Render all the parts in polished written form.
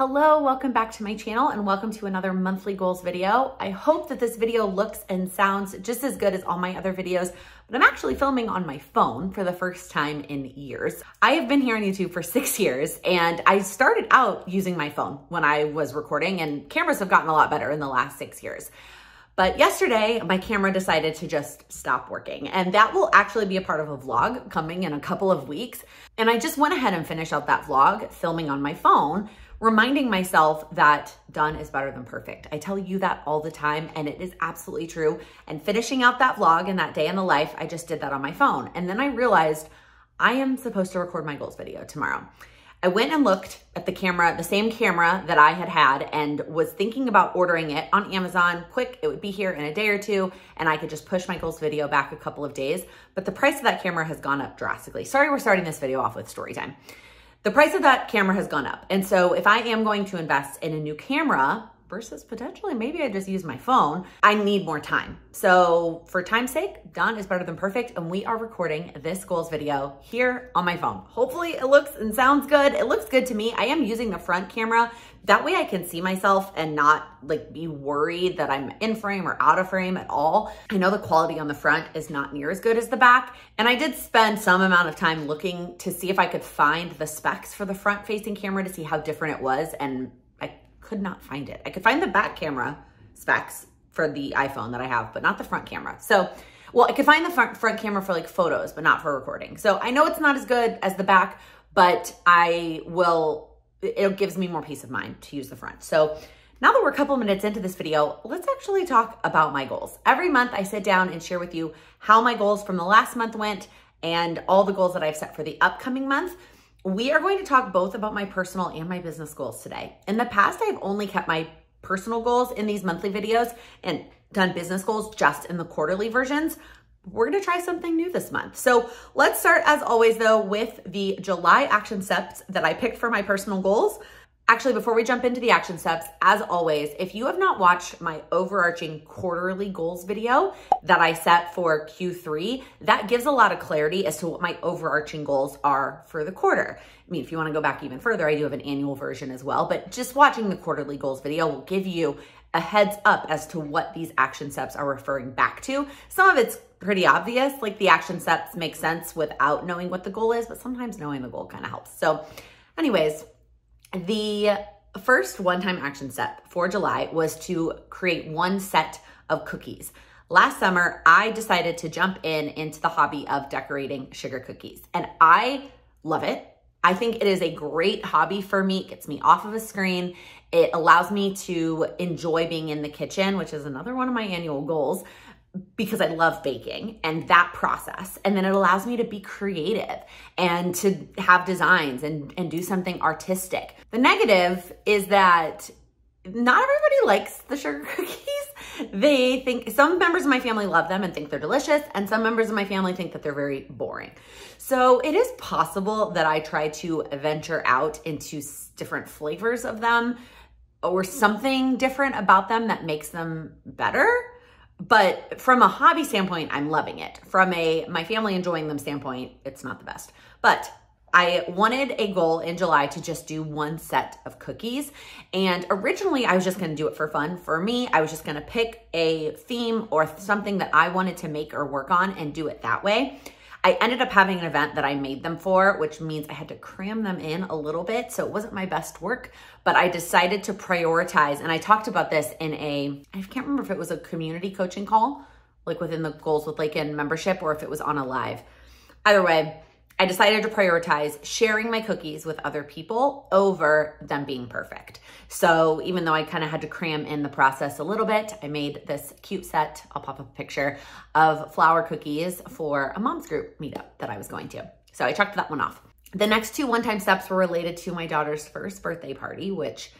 Hello, welcome back to my channel and welcome to another monthly goals video. I hope that this video looks and sounds just as good as all my other videos, but I'm actually filming on my phone for the first time in years. I have been here on YouTube for 6 years and I started out using my phone when I was recording, and cameras have gotten a lot better in the last 6 years. But yesterday, my camera decided to just stop working, and that will actually be a part of a vlog coming in a couple of weeks. And I just went ahead and finished out that vlog filming on my phone, reminding myself that done is better than perfect. I tell you that all the time, and it is absolutely true. And finishing out that vlog and that day in the life, I just did that on my phone. And then I realized I am supposed to record my goals video tomorrow. I went and looked at the camera, the same camera that I had, and was thinking about ordering it on Amazon. Quick, it would be here in a day or two, and I could just push my goals video back a couple of days. But the price of that camera has gone up drastically. Sorry, we're starting this video off with story time. The price of that camera has gone up. And so if I am going to invest in a new camera versus potentially maybe I just use my phone, I need more time. So for time's sake, done is better than perfect. And we are recording this goals video here on my phone. Hopefully it looks and sounds good. It looks good to me. I am using the front camera. That way I can see myself and not like be worried that I'm in frame or out of frame at all. I know the quality on the front is not near as good as the back. And I did spend some amount of time looking to see if I could find the specs for the front facing camera to see how different it was. And I could not find it. I could find the back camera specs for the iPhone that I have, but not the front camera. So, well, I could find the front camera for like photos, but not for recording. So I know it's not as good as the back, but it gives me more peace of mind to use the front. So now that we're a couple minutes into this video, let's actually talk about my goals. Every month I sit down and share with you how my goals from the last month went and all the goals that I've set for the upcoming month. We are going to talk both about my personal and my business goals today. In the past, I've only kept my personal goals in these monthly videos and done business goals just in the quarterly versions. We're gonna try something new this month. So let's start, as always though, with the July action steps that I picked for my personal goals. Actually, before we jump into the action steps, as always, if you have not watched my overarching quarterly goals video that I set for Q3, that gives a lot of clarity as to what my overarching goals are for the quarter. I mean, if you wanna go back even further, I do have an annual version as well, but just watching the quarterly goals video will give you a heads up as to what these action steps are referring back to. Some of it's pretty obvious, like the action steps make sense without knowing what the goal is, but sometimes knowing the goal kind of helps. So anyways, the first one-time action step for July was to create one set of cookies. Last summer, I decided to jump into the hobby of decorating sugar cookies, and I love it. I think it is a great hobby for me. It gets me off of a screen. It allows me to enjoy being in the kitchen, which is another one of my annual goals, because I love baking and that process. And then it allows me to be creative and to have designs and do something artistic. The negative is that not everybody likes the sugar cookies. They think, some members of my family love them and think they're delicious, and some members of my family think that they're very boring. So it is possible that I try to venture out into different flavors of them or something different about them that makes them better. But from a hobby standpoint, I'm loving it. From my family enjoying them standpoint, it's not the best. But I wanted a goal in July to just do one set of cookies. And originally I was just gonna do it for fun. For me, I was just gonna pick a theme or something that I wanted to make or work on and do it that way. I ended up having an event that I made them for, which means I had to cram them in a little bit. So it wasn't my best work, but I decided to prioritize. And I talked about this in I can't remember if it was a community coaching call, like within the Goals with Lakin membership, or if it was on a live. Either way, I decided to prioritize sharing my cookies with other people over them being perfect. So even though I kind of had to cram in the process a little bit, I made this cute set, I'll pop up a picture, of flour cookies for a mom's group meetup that I was going to. So I checked that one off. The next two one-time steps were related to my daughter's first birthday party, which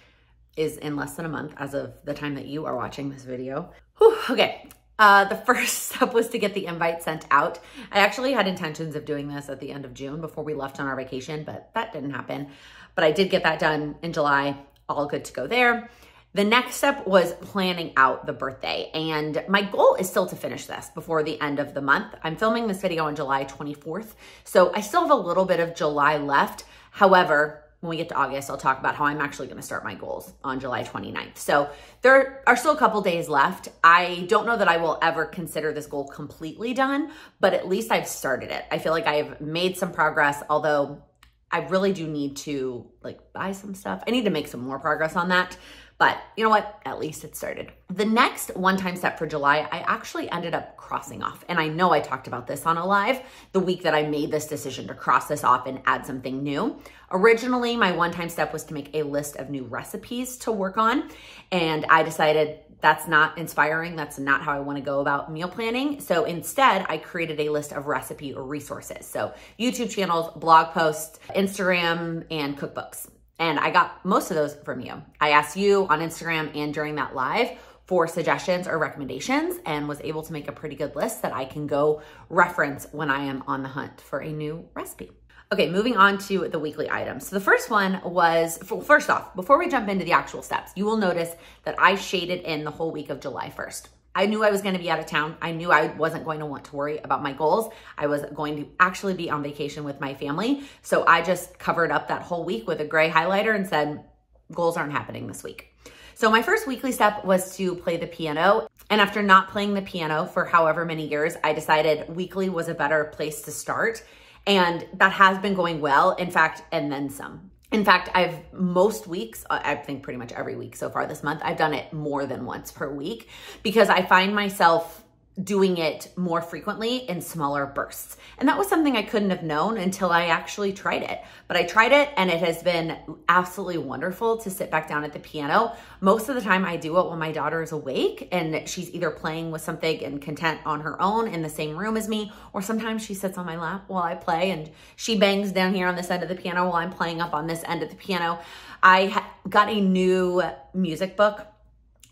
is in less than a month as of the time that you are watching this video. Whew, okay. The first step was to get the invite sent out. I actually had intentions of doing this at the end of June before we left on our vacation, but that didn't happen. But I did get that done in July, all good to go there. The next step was planning out the birthday, and my goal is still to finish this before the end of the month. I'm filming this video on July 24th, so I still have a little bit of July left. However, when we get to August, I'll talk about how I'm actually going to start my goals on July 29th. So there are still a couple days left. I don't know that I will ever consider this goal completely done, but at least I've started it. I feel like I've made some progress, although I really do need to like buy some stuff. I need to make some more progress on that. But you know what? At least it started. The next one-time step for July, I actually ended up crossing off. And I know I talked about this on a live the week that I made this decision to cross this off and add something new. Originally, my one-time step was to make a list of new recipes to work on. And I decided that's not inspiring. That's not how I want to go about meal planning. So instead, I created a list of recipe resources. So YouTube channels, blog posts, Instagram, and cookbooks. And I got most of those from you. I asked you on Instagram and during that live for suggestions or recommendations and was able to make a pretty good list that I can go reference when I am on the hunt for a new recipe. Okay, moving on to the weekly items. So the first one was, first off, before we jump into the actual steps, you will notice that I shaded in the whole week of July 1st. I knew I was going to be out of town. I knew I wasn't going to want to worry about my goals. I was going to actually be on vacation with my family. So I just covered up that whole week with a gray highlighter and said, goals aren't happening this week. So my first weekly step was to play the piano. And after not playing the piano for however many years, I decided weekly was a better place to start. And that has been going well. In fact, and then some. In fact, most weeks, I think pretty much every week so far this month, I've done it more than once per week because I find myself doing it more frequently in smaller bursts. And that was something I couldn't have known until I actually tried it. But I tried it and it has been absolutely wonderful to sit back down at the piano. Most of the time I do it when my daughter is awake and she's either playing with something and content on her own in the same room as me, or sometimes she sits on my lap while I play and she bangs down here on this end of the piano while I'm playing up on this end of the piano. I got a new music book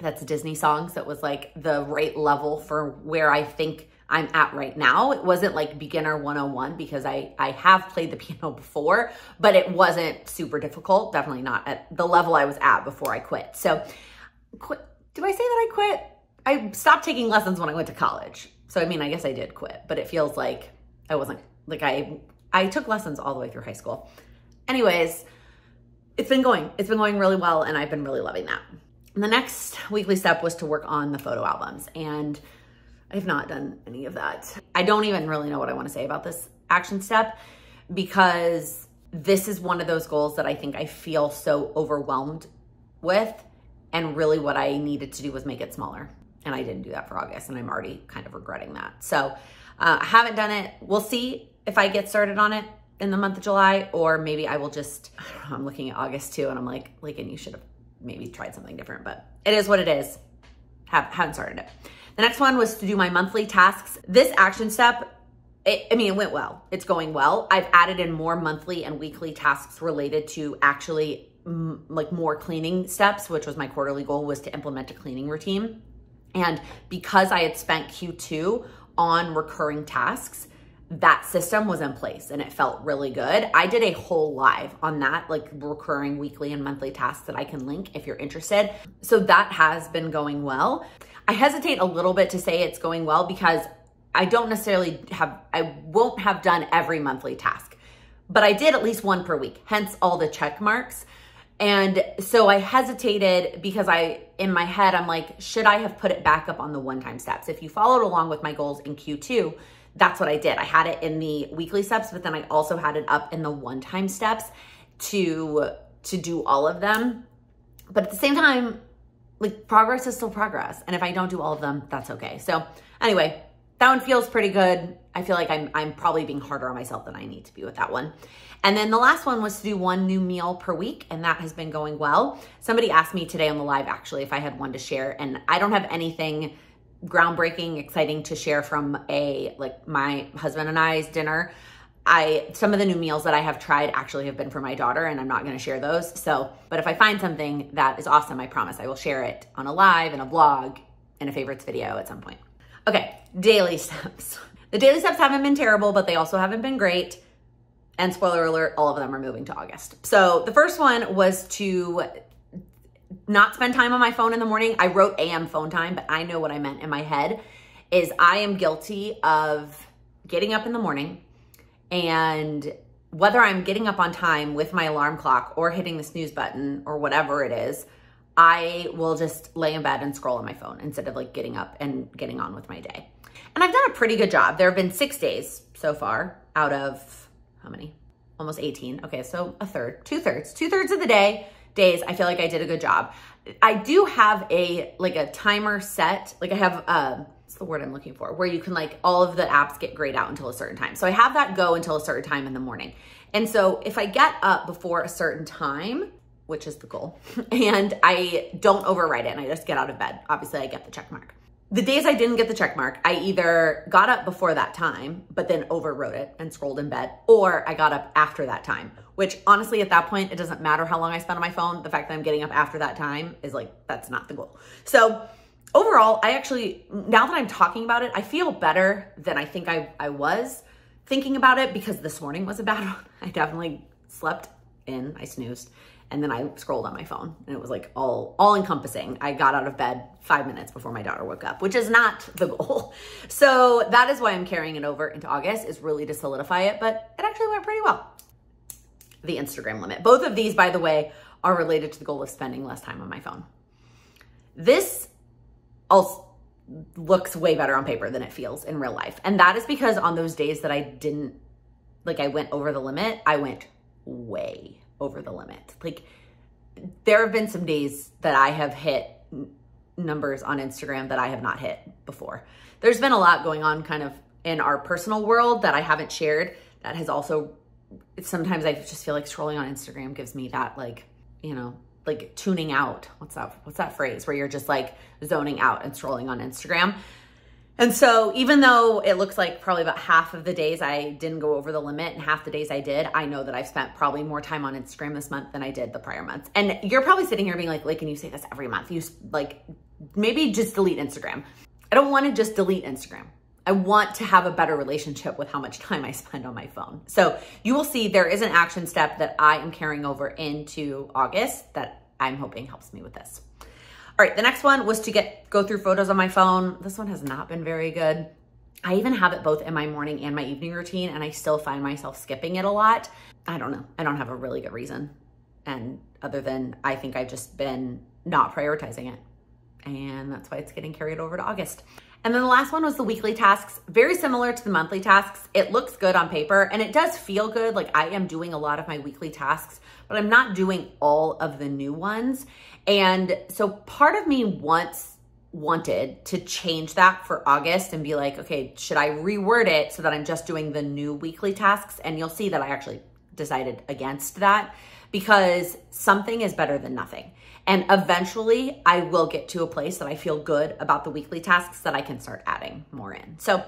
that's Disney songs that was like the right level for where I think I'm at right now. It wasn't like beginner 101 because I have played the piano before, but it wasn't super difficult. Definitely not at the level I was at before I quit. So do I say that I quit? I stopped taking lessons when I went to college. So I mean, I guess I did quit, but it feels like I wasn't, like I took lessons all the way through high school. Anyways, it's been going really well and I've been really loving that. And the next weekly step was to work on the photo albums, and I've not done any of that. I don't even really know what I want to say about this action step because this is one of those goals that I think I feel so overwhelmed with, and really what I needed to do was make it smaller. And I didn't do that for August, and I'm already kind of regretting that. So I haven't done it. We'll see if I get started on it in the month of July, or maybe I will just, I don't know, I'm looking at August too, and I'm like, and you should have maybe tried something different, but it is what it is. Haven't started it. The next one was to do my monthly tasks. This action step, it went well. It's going well. I've added in more monthly and weekly tasks related to actually like more cleaning steps, which was my quarterly goal, was to implement a cleaning routine. And because I had spent Q2 on recurring tasks, that system was in place and it felt really good. I did a whole live on that, like recurring weekly and monthly tasks that I can link if you're interested. So that has been going well. I hesitate a little bit to say it's going well because I don't necessarily I won't have done every monthly task, but I did at least one per week, hence all the check marks. And so I hesitated because in my head, I'm like, should I have put it back up on the one-time steps? If you followed along with my goals in Q2, that's what I did. I had it in the weekly steps, but then I also had it up in the one-time steps to do all of them. But at the same time, like progress is still progress. And if I don't do all of them, that's okay. So anyway, that one feels pretty good. I feel like I'm probably being harder on myself than I need to be with that one. And then the last one was to do one new meal per week, and that has been going well. Somebody asked me today on the live, actually, if I had one to share, and I don't have anything groundbreaking, exciting to share from my husband and I's dinner. Some of the new meals that I have tried actually have been for my daughter, and I'm not going to share those. So, but if I find something that is awesome, I promise I will share it on a live, in a vlog, in a favorites video at some point. Okay, daily steps. The daily steps haven't been terrible, but they also haven't been great. And spoiler alert, all of them are moving to August. So the first one was to not spend time on my phone in the morning. I wrote AM phone time, but I know what I meant in my head is I am guilty of getting up in the morning and whether I'm getting up on time with my alarm clock or hitting the snooze button or whatever it is, I will just lay in bed and scroll on my phone instead of like getting up and getting on with my day. And I've done a pretty good job. There have been 6 days so far out of how many? Almost 18. Okay, so a third, 2/3 of the days, I feel like I did a good job. I do have a timer set. Like I have, what's the word I'm looking for? Where you can like, all of the apps get grayed out until a certain time. So I have that go until a certain time in the morning. And so if I get up before a certain time, which is the goal, and I don't override it and I just get out of bed, obviously I get the check mark. The days I didn't get the check mark, I either got up before that time, but then overrode it and scrolled in bed, or I got up after that time, which honestly at that point, it doesn't matter how long I spend on my phone. The fact that I'm getting up after that time is like, that's not the goal. So overall, I actually, now that I'm talking about it, I feel better than I think I was thinking about it, because this morning was a bad one. I definitely slept in, I snoozed, and then I scrolled on my phone and it was like all encompassing. I got out of bed 5 minutes before my daughter woke up, which is not the goal. So that is why I'm carrying it over into August, is really to solidify it, but it actually went pretty well. The Instagram limit. Both of these, by the way, are related to the goal of spending less time on my phone. This also looks way better on paper than it feels in real life. And that is because on those days that I went over the limit, I went way over the limit. Like there have been some days that I have hit numbers on Instagram that I have not hit before. There's been a lot going on kind of in our personal world that I haven't shared. That has also, sometimes I just feel like scrolling on Instagram gives me that like, you know, like tuning out. What's that phrase where you're just like zoning out and scrolling on Instagram? And so even though it looks like probably about half of the days I didn't go over the limit and half the days I did, I know that I've spent probably more time on Instagram this month than I did the prior months. And you're probably sitting here being like, can you say this every month? You like, maybe just delete Instagram. I don't want to just delete Instagram. I want to have a better relationship with how much time I spend on my phone. So you will see there is an action step that I am carrying over into August that I'm hoping helps me with this. All right, the next one was to go through photos on my phone. This one has not been very good. I even have it both in my morning and my evening routine, and I still find myself skipping it a lot. I don't know. I don't have a really good reason. And other than I think I've just been not prioritizing it. And that's why it's getting carried over to August. And then the last one was the weekly tasks. Very similar to the monthly tasks. It looks good on paper and it does feel good. Like I am doing a lot of my weekly tasks, but I'm not doing all of the new ones. And so part of me wanted to change that for August and be like, okay, should I reword it so that I'm just doing the new weekly tasks? And you'll see that I actually decided against that, because something is better than nothing. And eventually I will get to a place that I feel good about the weekly tasks that I can start adding more in. So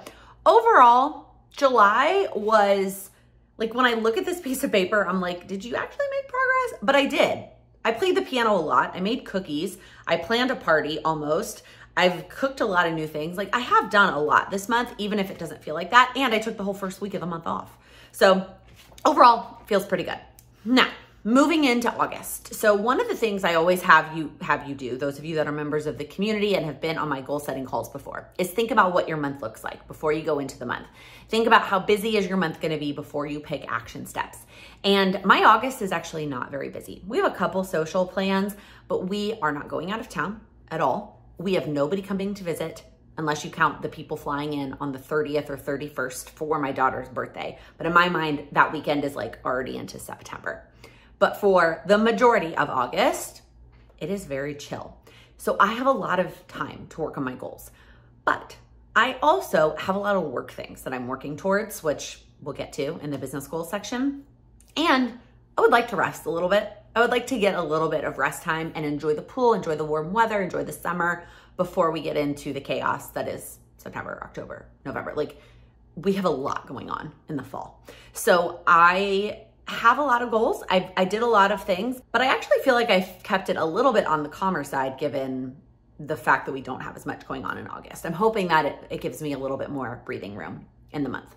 overall, July was like, when I look at this piece of paper, I'm like, did you actually make progress? But I did. I played the piano a lot. I made cookies. I planned a party almost. I've cooked a lot of new things. Like I have done a lot this month, even if it doesn't feel like that. And I took the whole first week of the month off. So overall, feels pretty good. Now, moving into August. So one of the things I always have you do, those of you that are members of the community and have been on my goal setting calls before, is think about what your month looks like before you go into the month. Think about how busy is your month going to be before you pick action steps. And my August is actually not very busy. We have a couple social plans, but we are not going out of town at all. We have nobody coming to visit, unless you count the people flying in on the 30th or 31st for my daughter's birthday. But in my mind, that weekend is like already into September. But for the majority of August, it is very chill. So I have a lot of time to work on my goals. But I also have a lot of work things that I'm working towards, which we'll get to in the business goals section. And I would like to rest a little bit. I would like to get a little bit of rest time and enjoy the pool, enjoy the warm weather, enjoy the summer before we get into the chaos that is September, October, November. Like we have a lot going on in the fall. So I have a lot of goals. I did a lot of things, but I actually feel like I've kept it a little bit on the calmer side given the fact that we don't have as much going on in August. I'm hoping that it gives me a little bit more breathing room in the month.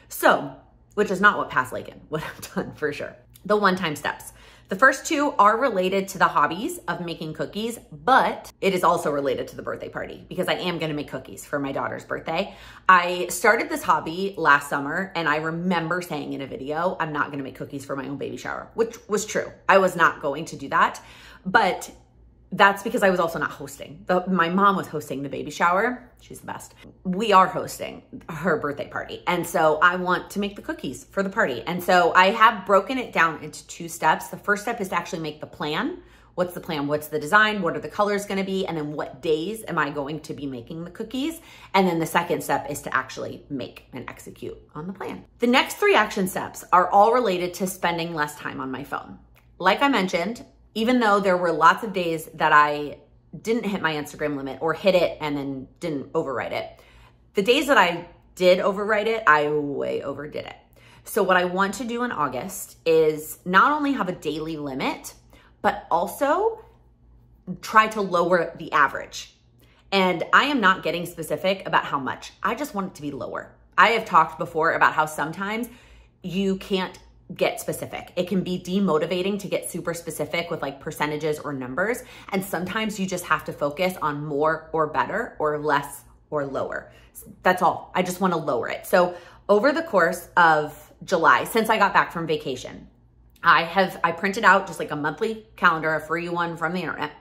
So, which is not what Past Lakin would have done for sure. The one-time steps. The first two are related to the hobbies of making cookies, but it is also related to the birthday party because I am gonna make cookies for my daughter's birthday. I started this hobby last summer and I remember saying in a video, I'm not gonna make cookies for my own baby shower, which was true. I was not going to do that, but that's because I was also not hosting. My mom was hosting the baby shower. She's the best. We are hosting her birthday party. And so I want to make the cookies for the party. And so I have broken it down into 2 steps. The first step is to actually make the plan. What's the plan? What's the design? What are the colors gonna be? And then what days am I going to be making the cookies? And then the second step is to actually make and execute on the plan. The next 3 action steps are all related to spending less time on my phone. Like I mentioned, even though there were lots of days that I didn't hit my Instagram limit or hit it and then didn't overwrite it, the days that I did overwrite it, I way overdid it. So what I want to do in August is not only have a daily limit, but also try to lower the average. And I am not getting specific about how much. I just want it to be lower. I have talked before about how sometimes you can't get specific. It can be demotivating to get super specific with like percentages or numbers. And sometimes you just have to focus on more or better or less or lower. That's all. I just want to lower it. So over the course of July, since I got back from vacation, I printed out just like a monthly calendar, a free one from the internet.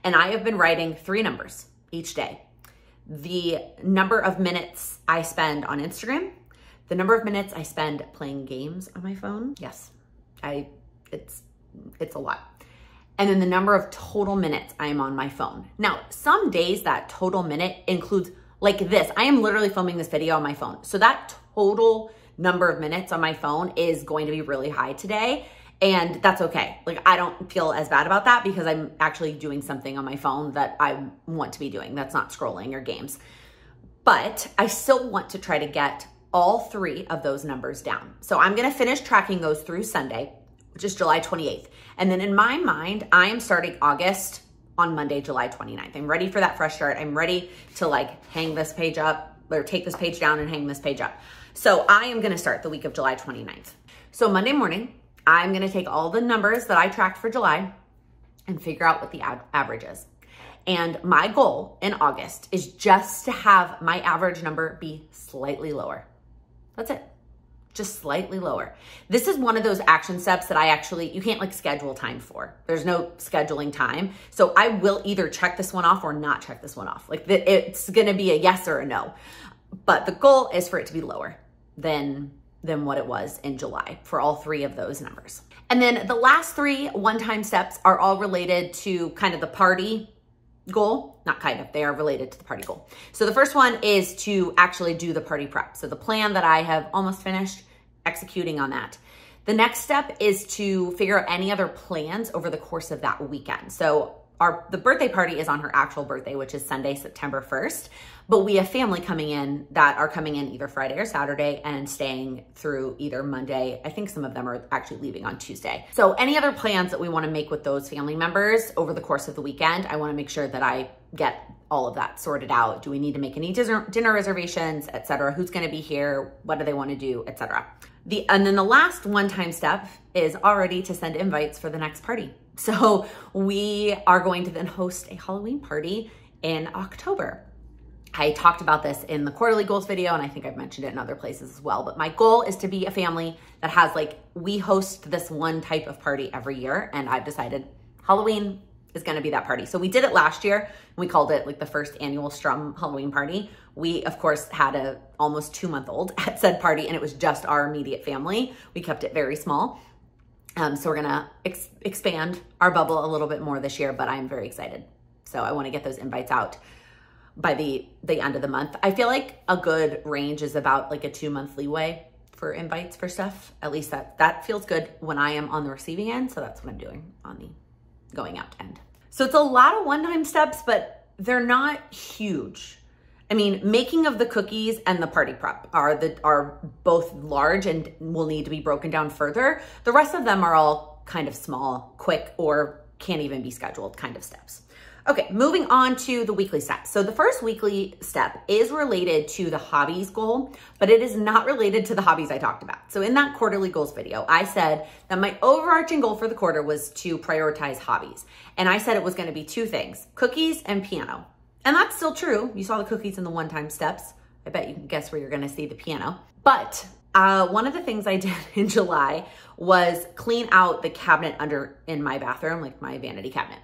And I have been writing 3 numbers each day. The number of minutes I spend on Instagram, the number of minutes I spend playing games on my phone. Yes, it's a lot. And then the number of total minutes I am on my phone. Now, some days that total minute includes like this. I am literally filming this video on my phone. So that total number of minutes on my phone is going to be really high today. And that's okay. Like, I don't feel as bad about that because I'm actually doing something on my phone that I want to be doing. That's not scrolling or games. But I still want to try to get all 3 of those numbers down. So I'm gonna finish tracking those through Sunday, which is July 28th. And then in my mind, I am starting August on Monday, July 29th. I'm ready for that fresh start. I'm ready to like hang this page up or take this page down and hang this page up. So I am gonna start the week of July 29th. So Monday morning, I'm gonna take all the numbers that I tracked for July and figure out what the average is. And my goal in August is just to have my average number be slightly lower. That's it, just slightly lower. This is one of those action steps that you can't like schedule time for. There's no scheduling time. So I will either check this one off or not check this one off. Like it's gonna be a yes or a no. But the goal is for it to be lower than what it was in July for all 3 of those numbers. And then the last 3 one-time steps are all related to kind of the party goal, not kind of, they are related to the party goal. So the first one is to actually do the party prep. So the plan that I have almost finished executing on that. The next step is to figure out any other plans over the course of that weekend. So the birthday party is on her actual birthday, which is Sunday, September 1st. But we have family coming in that are coming in either Friday or Saturday and staying through either Monday. I think some of them are actually leaving on Tuesday. So any other plans that we want to make with those family members over the course of the weekend, I want to make sure that I get all of that sorted out. Do we need to make any dinner reservations, etc.? Who's going to be here? What do they want to do, etc.? And then the last one-time step is already to send invites for the next party. So we are going to then host a Halloween party in October. I talked about this in the quarterly goals video, and I think I've mentioned it in other places as well. But my goal is to be a family that has we host this one type of party every year, and I've decided Halloween is gonna be that party. So we did it last year, and we called it the first annual Strum Halloween party. We, of course, had a almost 2-month-old at said party, and it was just our immediate family. We kept it very small. So we're gonna expand our bubble a little bit more this year, but I'm very excited. So I wanna get those invites out by the end of the month. I feel like a good range is about a 2-month leeway for invites for stuff. At least that feels good when I am on the receiving end. So that's what I'm doing on the going out end. So it's a lot of one-time steps, but they're not huge. I mean, making of the cookies and the party prep are both large and will need to be broken down further. The rest of them are all kind of small, quick, or can't even be scheduled kind of steps. Okay, moving on to the weekly steps. So the first weekly step is related to the hobbies goal, but it is not related to the hobbies I talked about. So in that quarterly goals video, I said that my overarching goal for the quarter was to prioritize hobbies. And I said it was gonna be 2 things, cookies and piano. And that's still true. You saw the cookies in the one-time steps. I bet you can guess where you're gonna see the piano. But one of the things I did in July was clean out the cabinet in my bathroom, like my vanity cabinet.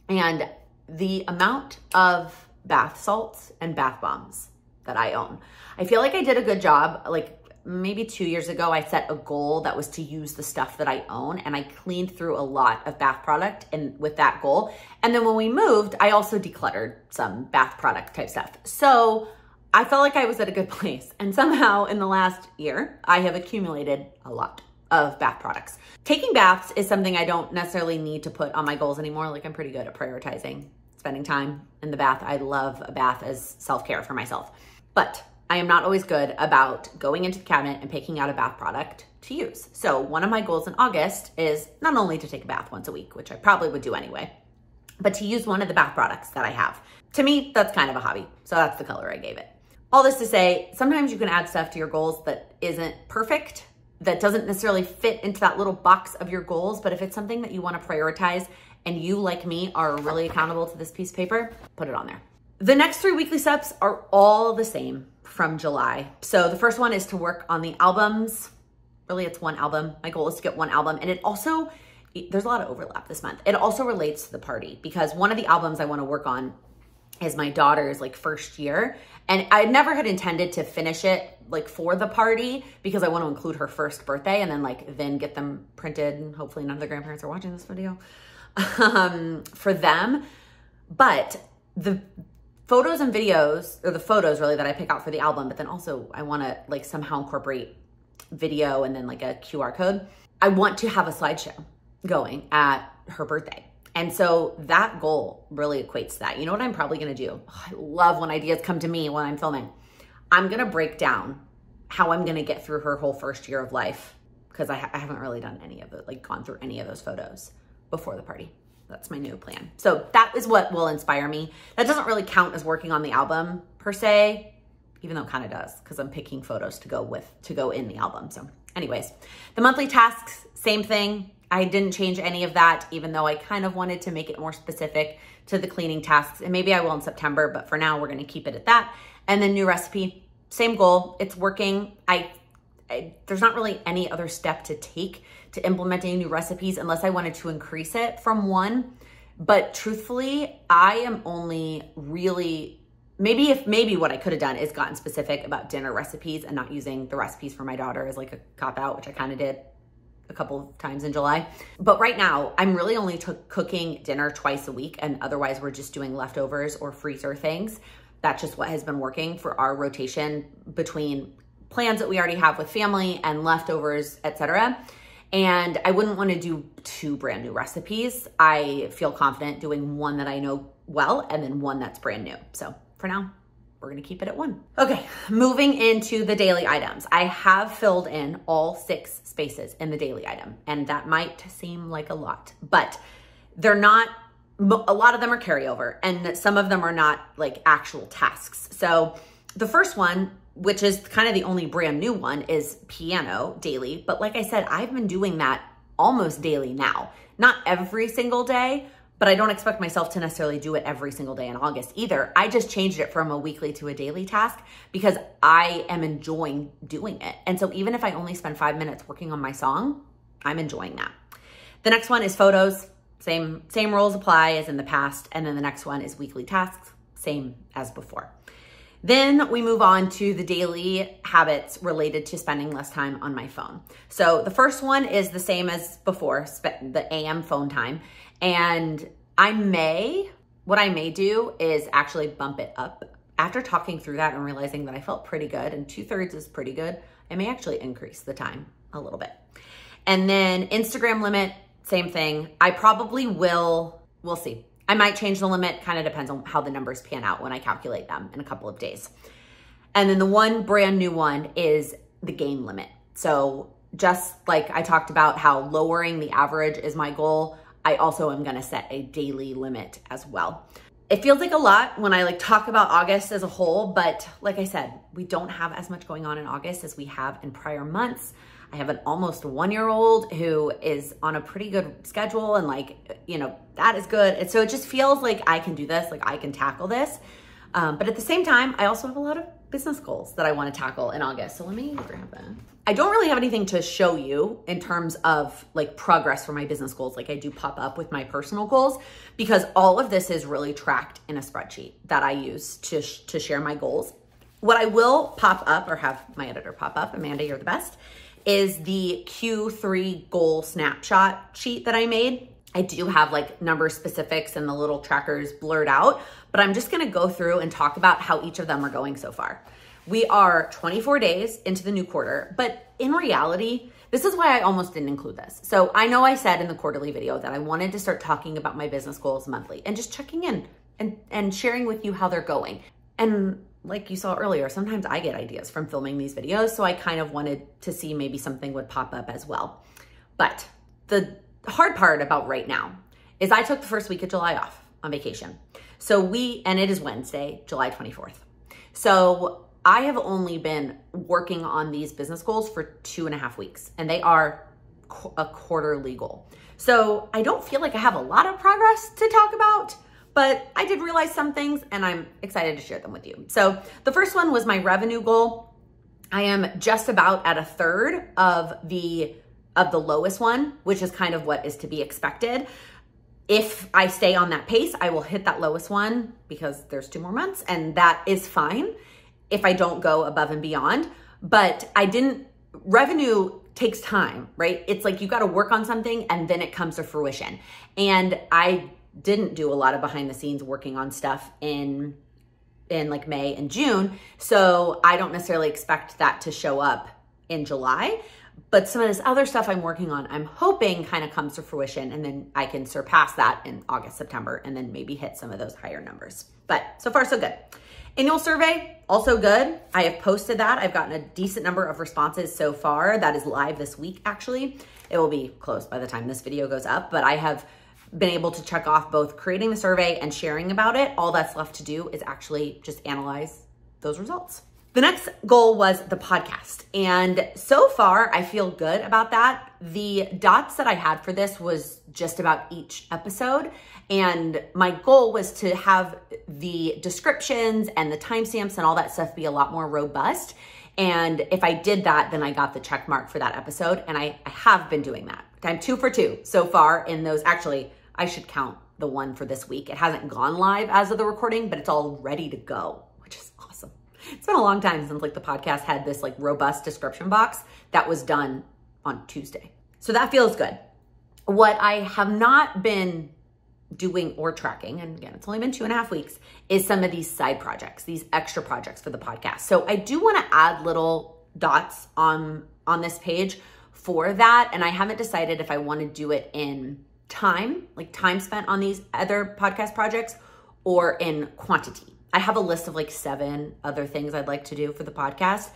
And the amount of bath salts and bath bombs that I own, I feel like I did a good job. Like maybe 2 years ago, I set a goal that was to use the stuff that I own, and I cleaned through a lot of bath product and with that goal. And then when we moved, I also decluttered some bath product type stuff. So I felt like I was at a good place. And somehow in the last year, I have accumulated a lot of bath products. Taking baths is something I don't necessarily need to put on my goals anymore. Like I'm pretty good at prioritizing spending time in the bath. I love a bath as self-care for myself. But I am not always good about going into the cabinet and picking out a bath product to use. So one of my goals in August is not only to take a bath once a week, which I probably would do anyway, but to use one of the bath products that I have. To me, that's kind of a hobby. So that's the color I gave it. All this to say, sometimes you can add stuff to your goals that isn't perfect, that doesn't necessarily fit into that little box of your goals. But if it's something that you want to prioritize and you, like me, are really accountable to this piece of paper, put it on there. The next 3 weekly steps are all the same from July. So the first one is to work on the albums. Really, it's 1 album. My goal is to get 1 album. And it also, there's a lot of overlap this month. It also relates to the party because one of the albums I want to work on is my daughter's like first year. And I never had intended to finish it like for the party because I want to include her first birthday and then get them printed. And hopefully none of the grandparents are watching this video for them. But the photos and videos, or the photos really that I pick out for the album, but then also I want to like somehow incorporate video and then like a QR code. I want to have a slideshow going at her birthday. And so that goal really equates to that. You know what I'm probably gonna do? Oh, I love when ideas come to me when I'm filming. I'm gonna break down how I'm gonna get through her whole first year of life because I haven't really done any of it, like gone through any of those photos before the party. That's my new plan. So that is what will inspire me. That doesn't really count as working on the album per se, even though it kind of does because I'm picking photos to go in the album. So anyways, the monthly tasks, same thing. I didn't change any of that, even though I kind of wanted to make it more specific to the cleaning tasks. And maybe I will in September, but for now we're gonna keep it at that. And then new recipe, same goal, it's working. There's not really any other step to take to implementing new recipes unless I wanted to increase it from 1. But truthfully, I am only really, maybe what I could have done is gotten specific about dinner recipes and not using the recipes for my daughter as like a cop out, which I kind of did a couple of times in July. But right now, I'm really only cooking dinner twice a week, and otherwise we're just doing leftovers or freezer things. That's just what has been working for our rotation between plans that we already have with family and leftovers, etc. And I wouldn't want to do 2 brand new recipes. I feel confident doing 1 that I know well and then 1 that's brand new. So for now, we're gonna keep it at 1. Okay, moving into the daily items. I have filled in all 6 spaces in the daily item, and that might seem like a lot, but they're not, a lot of them are carryover, and some of them are not like actual tasks. So the first one, which is kind of the only brand new one, is piano daily. But like I said, I've been doing that almost daily now. Not every single day, but I don't expect myself to necessarily do it every single day in August either. I just changed it from a weekly to a daily task because I am enjoying doing it. And so even if I only spend 5 minutes working on my song, I'm enjoying that. The next one is photos. Same rules apply as in the past. And then the next one is weekly tasks, same as before. Then we move on to the daily habits related to spending less time on my phone. So the first one is the same as before, the AM phone time. And what I may do is actually bump it up. After talking through that and realizing that I felt pretty good and 2/3 is pretty good, I may actually increase the time a little bit. And then Instagram limit, same thing. I probably we'll see. I might change the limit, kind of depends on how the numbers pan out when I calculate them in a couple of days. And then the one brand new one is the game limit. So just like I talked about how lowering the average is my goal, I also am gonna set a daily limit as well. It feels like a lot when I talk about August as a whole, but like I said, we don't have as much going on in August as we have in prior months. I have an almost 1-year-old who is on a pretty good schedule and that is good. And so it just feels like I can do this, like I can tackle this. But at the same time, I also have a lot of business goals that I want to tackle in August. So let me grab that. I don't really have anything to show you in terms of progress for my business goals like I do pop up with my personal goals, because all of this is really tracked in a spreadsheet that I use to share my goals. What I will pop up, or have my editor pop up, Amanda, you're the best, is the Q3 goal snapshot sheet that I made. I do have number specifics and the little trackers blurred out, but I'm just gonna go through and talk about how each of them are going so far. We are 24 days into the new quarter, but in reality, this is why I almost didn't include this. So I know I said in the quarterly video that I wanted to start talking about my business goals monthly and just checking in and sharing with you how they're going. And like you saw earlier, sometimes I get ideas from filming these videos, so I kind of wanted to see maybe something would pop up as well. But the hard part about right now is I took the first week of July off on vacation. And it is Wednesday, July 24th. So I have only been working on these business goals for 2.5 weeks, and they are a quarterly goal. So I don't feel like I have a lot of progress to talk about, but I did realize some things and I'm excited to share them with you. So the first one was my revenue goal. I am just about at 1/3 of the lowest one, which is kind of what is to be expected. If I stay on that pace, I will hit that lowest one because there's 2 more months, and that is fine if I don't go above and beyond. But revenue takes time, right? It's you got to work on something and then it comes to fruition. And I didn't do a lot of behind the scenes working on stuff in May and June. So I don't necessarily expect that to show up in July. But some of this other stuff I'm working on, I'm hoping kind of comes to fruition, and then I can surpass that in August, September, and then maybe hit some of those higher numbers. But so far, so good. Annual survey, also good. I have posted that. I've gotten a decent number of responses so far. That is live this week, actually. It will be closed by the time this video goes up, but I have been able to check off both creating the survey and sharing about it. All that's left to do is actually just analyze those results. The next goal was the podcast. And so far, I feel good about that. The dots that I had for this was just about each episode. And my goal was to have the descriptions and the timestamps and all that stuff be a lot more robust. And if I did that, then I got the check mark for that episode. And I have been doing that. I'm 2 for 2 so far in those. Actually, I should count the one for this week. It hasn't gone live as of the recording, but it's all ready to go, which is awesome. It's been a long time since the podcast had this robust description box that was done on Tuesday. So that feels good. What I have not been doing or tracking, and again, it's only been 2.5 weeks, is some of these side projects, these extra projects for the podcast. So I do want to add little dots on this page for that. And I haven't decided if I want to do it in time, time spent on these other podcast projects, or in quantity. I have a list of 7 other things I'd like to do for the podcast.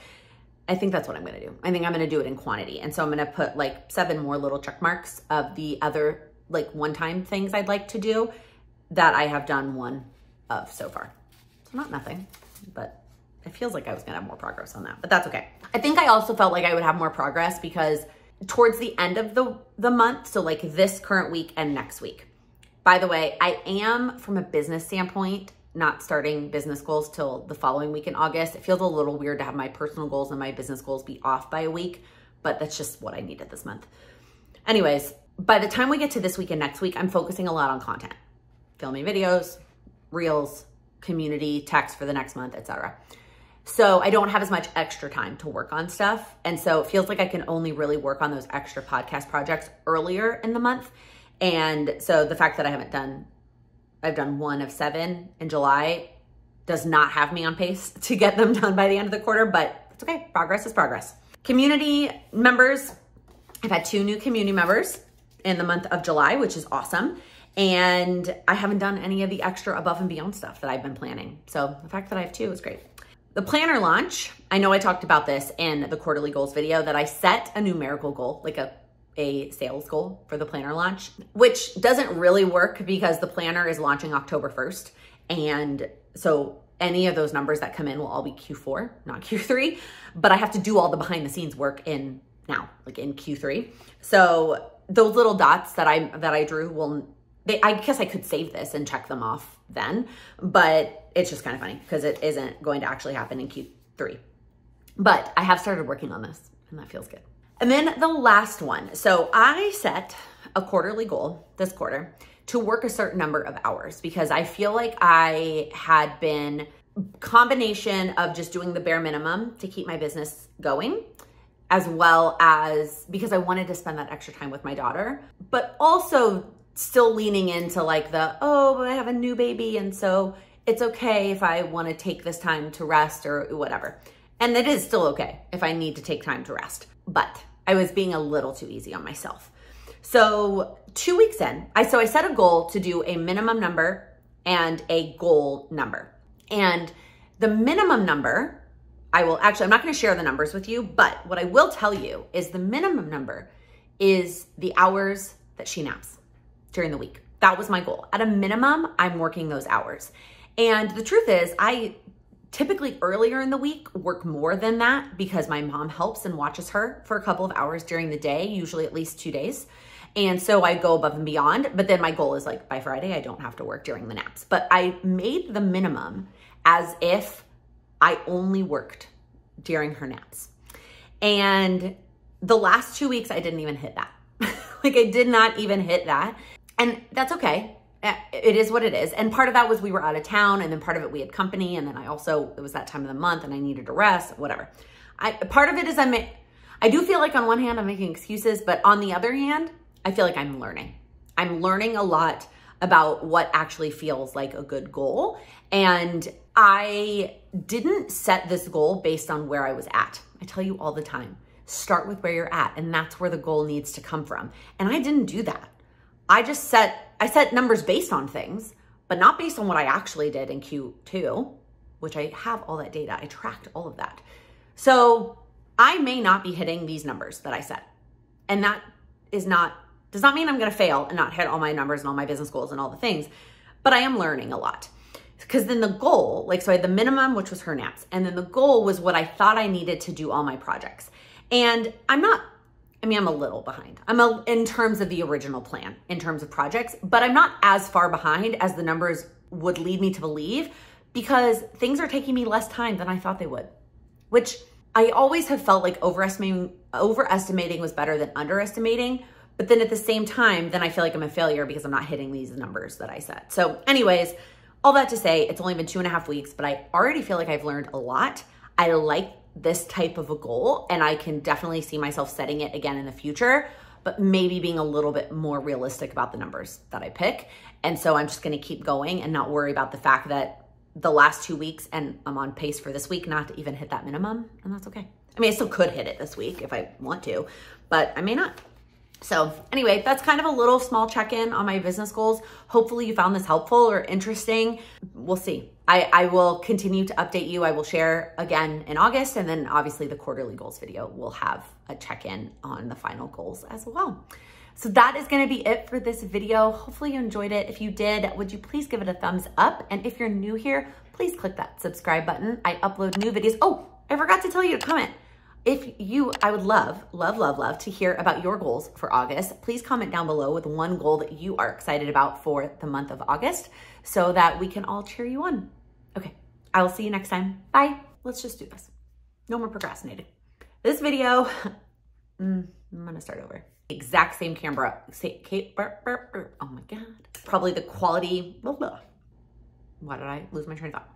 I think that's what I'm going to do. I think I'm going to do it in quantity. And so I'm going to put 7 more little check marks of the other one-time things I'd like to do that I have done one of so far. So not nothing, but it feels like I was going to have more progress on that, but that's okay. I think I also felt like I would have more progress because towards the end of the month, so this current week and next week. By the way, I am, from a business standpoint, not starting business goals till the following week in August. It feels a little weird to have my personal goals and my business goals be off by a week, but that's just what I needed this month. Anyways, by the time we get to this week and next week, I'm focusing a lot on content, filming videos, reels, community, text for the next month, etc. So I don't have as much extra time to work on stuff. And so it feels like I can only really work on those extra podcast projects earlier in the month. And so the fact that I've done 1 of 7 in July does not have me on pace to get them done by the end of the quarter, but it's okay. Progress is progress. Community members, I've had 2 new community members in the month of July, which is awesome. And I haven't done any of the extra above and beyond stuff that I've been planning. So the fact that I have 2 is great. The planner launch, I know I talked about this in the quarterly goals video, that I set a numerical goal, a sales goal for the planner launch, which doesn't really work because the planner is launching October 1st. And so any of those numbers that come in will all be Q4, not Q3, but I have to do all the behind the scenes work in now, like in Q3. So those little dots that I drew I guess I could save this and check them off then, but it's just kind of funny because it isn't going to actually happen in Q3. But I have started working on this and that feels good. And then the last one. So I set a quarterly goal this quarter to work a certain number of hours because I feel like I had been combination of just doing the bare minimum to keep my business going, as well as because I wanted to spend that extra time with my daughter, but also still leaning into like but I have a new baby. And so it's okay if I want to take this time to rest or whatever. And it is still okay if I need to take time to rest, but I was being a little too easy on myself. So 2 weeks in, I set a goal to do a minimum number and a goal number. And the minimum number, I'm not going to share the numbers with you, but what I will tell you is the minimum number is the hours that she naps during the week. That was my goal. At a minimum, I'm working those hours. And the truth is, I typically earlier in the week work more than that because my mom helps and watches her for a couple of hours during the day, usually at least 2 days. And so I go above and beyond, but then my goal is like by Friday, I don't have to work during the naps. But I made the minimum as if I only worked during her naps. And the last 2 weeks, I didn't even hit that. Like I did not even hit that. And that's okay. It is what it is. And part of that was we were out of town, and then part of it we had company, and then it was that time of the month and I needed to rest, whatever. Part of it is I do feel like on one hand I'm making excuses, but on the other hand, I feel like I'm learning. I'm learning a lot about what actually feels like a good goal. And I didn't set this goal based on where I was at. I tell you all the time, start with where you're at, and that's where the goal needs to come from. And I didn't do that. I set numbers based on things, but not based on what I actually did in Q2, which I have all that data. I tracked all of that. So I may not be hitting these numbers that I set. And that does not mean I'm going to fail and not hit all my numbers and all my business goals and all the things, but I am learning a lot. Because then the goal, so I had the minimum, which was her naps. And then the goal was what I thought I needed to do all my projects. And I'm a little behind. In terms of the original plan, in terms of projects, but I'm not as far behind as the numbers would lead me to believe because things are taking me less time than I thought they would, which I always have felt like overestimating was better than underestimating. But then at the same time, then I feel like I'm a failure because I'm not hitting these numbers that I set. So anyways, all that to say, it's only been 2.5 weeks, but I already feel like I've learned a lot. I like this type of a goal, and I can definitely see myself setting it again in the future, but maybe being a little bit more realistic about the numbers that I pick. And so I'm just going to keep going and not worry about the fact that the last 2 weeks, and I'm on pace for this week not to even hit that minimum, and that's okay. I mean, I still could hit it this week if I want to, but I may not. So anyway, that's kind of a little small check-in on my business goals. Hopefully you found this helpful or interesting. We'll see. I will continue to update you. I will share again in August, and then obviously the quarterly goals video will have a check-in on the final goals as well. So that is going to be it for this video. Hopefully you enjoyed it. If you did, would you please give it a thumbs up? And if you're new here, please click that subscribe button. I upload new videos. Oh, I forgot to tell you to comment. I would love to hear about your goals for August. Please comment down below with one goal that you are excited about for the month of August so that we can all cheer you on. Okay, I will see you next time. Bye. Let's just do this. No more procrastinating. This video, I'm gonna start over. Exact same camera. Oh my God. Probably the quality, why did I lose my train of thought?